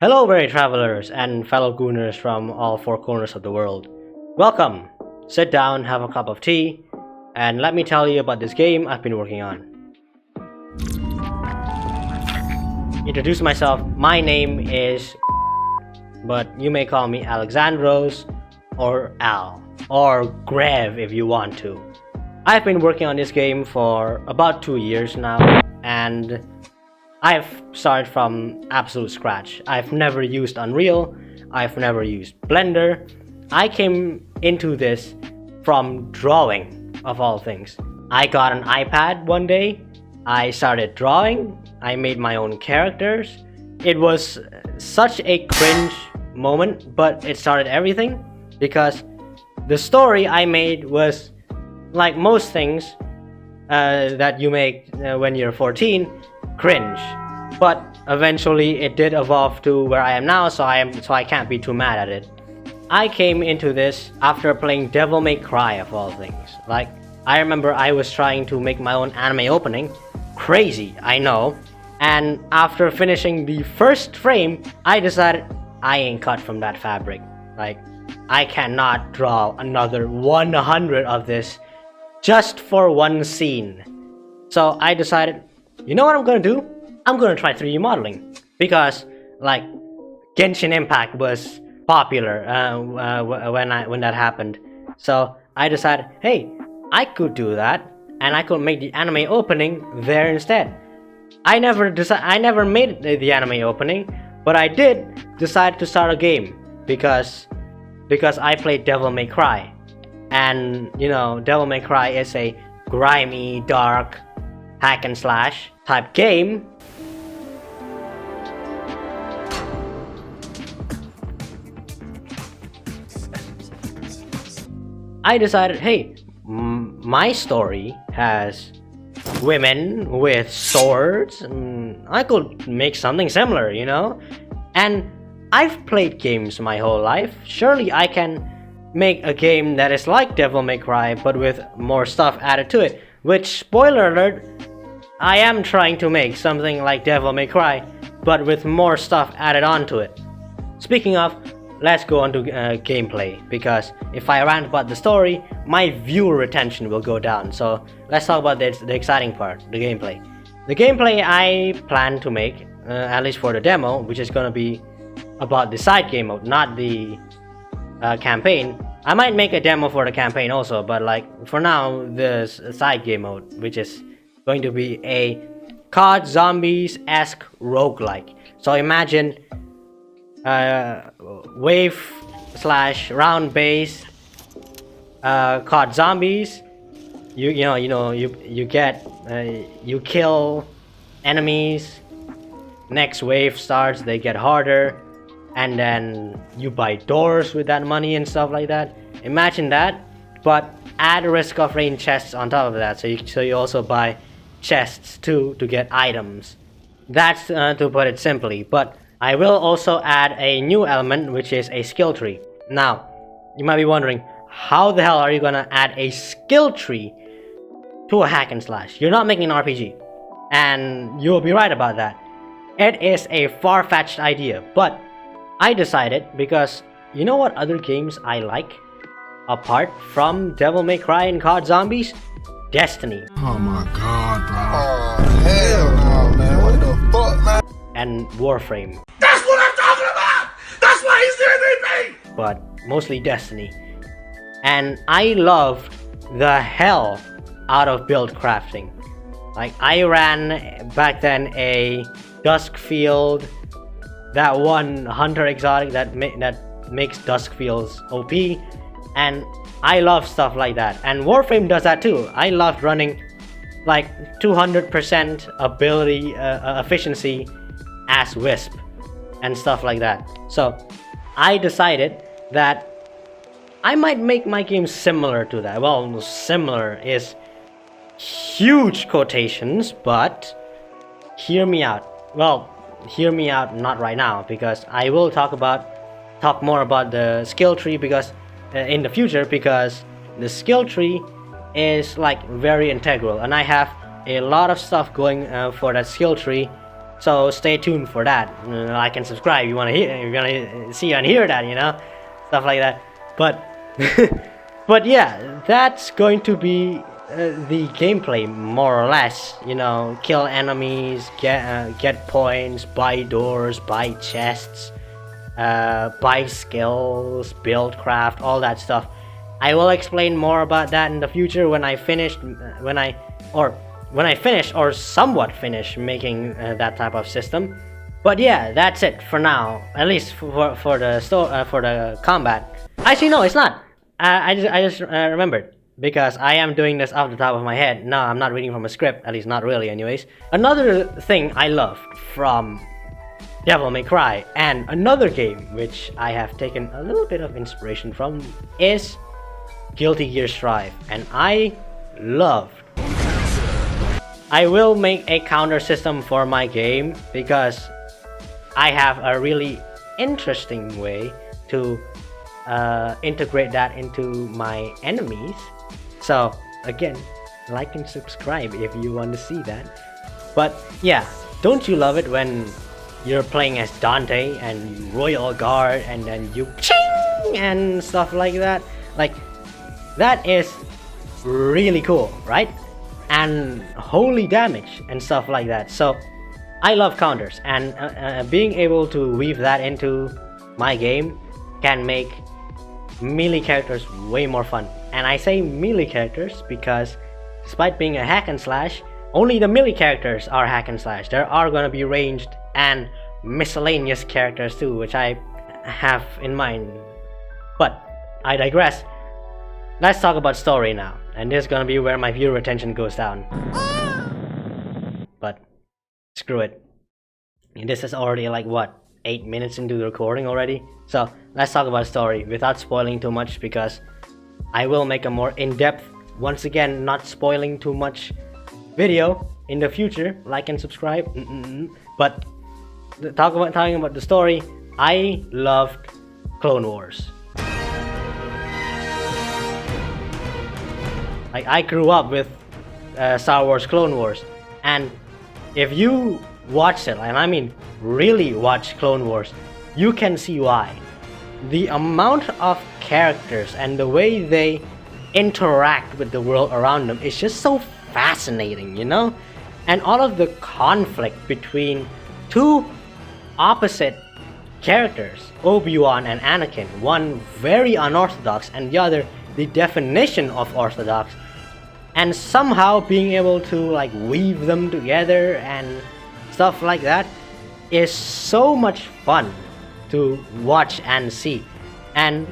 Hello, weary travelers and fellow gooners from all four corners of the world. Welcome! Sit down, have a cup of tea, and let me tell you about this game I've been working on. Introduce myself, my name is but you may call me Alexandros, or Al, or Grev if you want to. I've been working on this game for about 2 years now, and I've started from absolute scratch. I've never used Unreal, I've never used Blender. I came into this from drawing, of all things. I got an iPad one day, I started drawing, I made my own characters. It was such a cringe moment, but it started everything because the story I made was like most things that you make when you're 14, cringe. But eventually it did evolve to where I am now, so I can't be too mad at it. I came into this after playing Devil May Cry of all things. Like, I remember I was trying to make my own anime opening. Crazy, I know. And after finishing the first frame, I decided I ain't cut from that fabric. Like, I cannot draw another 100 of this just for one scene. So I decided, you know what I'm gonna do? I'm gonna try 3D modeling. Because, like, Genshin Impact was popular when that happened. So I decided, hey, I could do that, and I could make the anime opening there instead. I never made the anime opening, but I did decide to start a game because I played Devil May Cry, and you know, Devil May Cry is a grimy, dark hack and slash type game. I decided, hey, my story has women with swords, and I could make something similar, you know? And I've played games my whole life. Surely I can make a game that is like Devil May Cry, but with more stuff added to it. Which, spoiler alert, I am trying to make something like Devil May Cry, but with more stuff added onto it. Speaking of, let's go on to gameplay, because if I rant about the story, my viewer retention will go down. So let's talk about the exciting part, the gameplay. The gameplay I plan to make, at least for the demo, which is gonna be about the side game mode, not the campaign. I might make a demo for the campaign also, but like for now, the side game mode, which is going to be a CoD Zombies-esque roguelike. So imagine wave / round based CoD Zombies. You kill enemies, next wave starts, they get harder, and then you buy doors with that money and stuff like that. Imagine that, but add risk of rain chests on top of that, so you also buy chests too to get items. That's to put it simply. But I will also add a new element, which is a skill tree. Now, you might be wondering, how the hell are you gonna add a skill tree to a hack and slash? You're not making an RPG. And you'll be right about that. It is a far-fetched idea, but I decided, because you know what other games I like? Apart from Devil May Cry and CoD Zombies? Destiny. Oh my god, bro. Oh, hell no, man. What the fuck, man? And Warframe. That's what I'm talking about! That's why he's the MVP! But mostly Destiny. And I loved the hell out of build crafting. Like, I ran back then a Duskfield, that one hunter exotic that makes Duskfields OP, and I love stuff like that. And Warframe does that too. I loved running like 200% ability efficiency as Wisp and stuff like that. So I decided that I might make my game similar to that. Well, similar is huge quotations, but hear me out. Well, hear me out not right now, because I will talk more about the skill tree because in the future, because the skill tree is like very integral, and I have a lot of stuff going for that skill tree So stay tuned for that. Like and subscribe. You wanna hear, you wanna see and hear that, you know, stuff like that. But but yeah, that's going to be the gameplay more or less. You know, kill enemies, get points, buy doors, buy chests, buy skills, build craft, all that stuff. I will explain more about that in the future when I finish, when I finish or somewhat finish making that type of system. But yeah, that's it for now. At least for the combat. Actually, no, it's not. I just remembered, because I am doing this off the top of my head. No, I'm not reading from a script. At least not really, anyways. Another thing I love from Devil May Cry, and another game which I have taken a little bit of inspiration from, is Guilty Gear Strive, and I will make a counter system for my game, because I have a really interesting way to integrate that into my enemies. So again, like and subscribe if you want to see that. But yeah, don't you love it when you're playing as Dante and Royal Guard and then you ching and stuff like that? Like, that is really cool, right? And holy damage and stuff like that. So I love counters, and being able to weave that into my game can make melee characters way more fun. And I say melee characters because despite being a hack and slash, only the melee characters are hack and slash. There are gonna be ranged and miscellaneous characters too, which I have in mind. But I digress. Let's talk about story now, and this is gonna be where my viewer retention goes down. But screw it. And this is already like what, 8 minutes into the recording already? So let's talk about story without spoiling too much, because I will make a more in-depth, once again not spoiling too much, video in the future. Like and subscribe. But talking about the story, I loved Clone Wars. Like, I grew up with Star Wars Clone Wars, and if you watch it, and I mean really watch Clone Wars, you can see why. The amount of characters and the way they interact with the world around them is just so fascinating, you know? And all of the conflict between two opposite characters, Obi-Wan and Anakin, one very unorthodox and the other the definition of orthodox, and somehow being able to like weave them together and stuff like that is so much fun to watch and see. And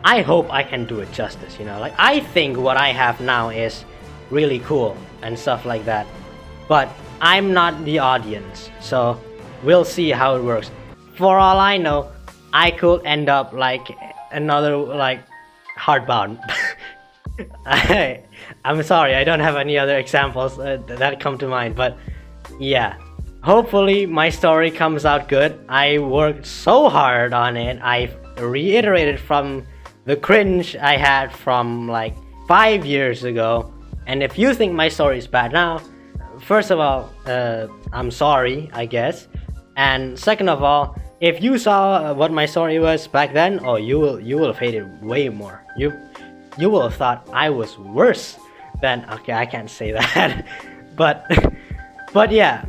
I hope I can do it justice, you know? Like, I think what I have now is really cool and stuff like that, but I'm not the audience, so we'll see how it works. For all I know, I could end up like another like Hardbound. I'm sorry, I don't have any other examples that come to mind, but yeah, hopefully my story comes out good. I worked so hard on it. I've reiterated from the cringe I had from like 5 years ago, and if you think my story is bad now, first of all, I'm sorry, I guess, and second of all, if you saw what my story was back then, oh, you will have hated way more. You will have thought I was worse than, okay, I can't say that, but yeah,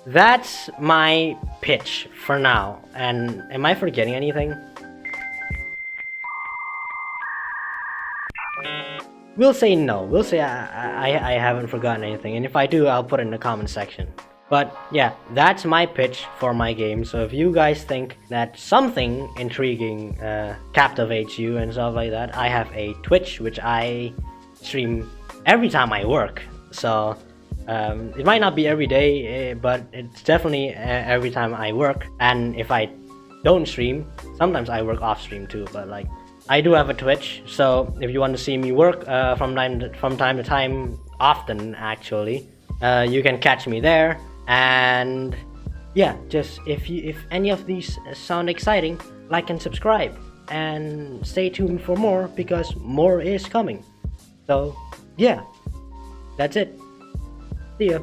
that's my pitch for now. And am I forgetting anything? We'll say no. We'll say I haven't forgotten anything, and if I do, I'll put it in the comment section. But yeah, that's my pitch for my game. So if you guys think that something intriguing captivates you and stuff like that, I have a Twitch which I stream every time I work. So it might not be every day, but it's definitely every time I work. And if I don't stream, sometimes I work off stream too, but like, I do have a Twitch, so if you want to see me work from time to time, often actually, you can catch me there. And yeah, just if any of these sound exciting, like and subscribe, and stay tuned for more, because more is coming. So yeah, that's it. See ya.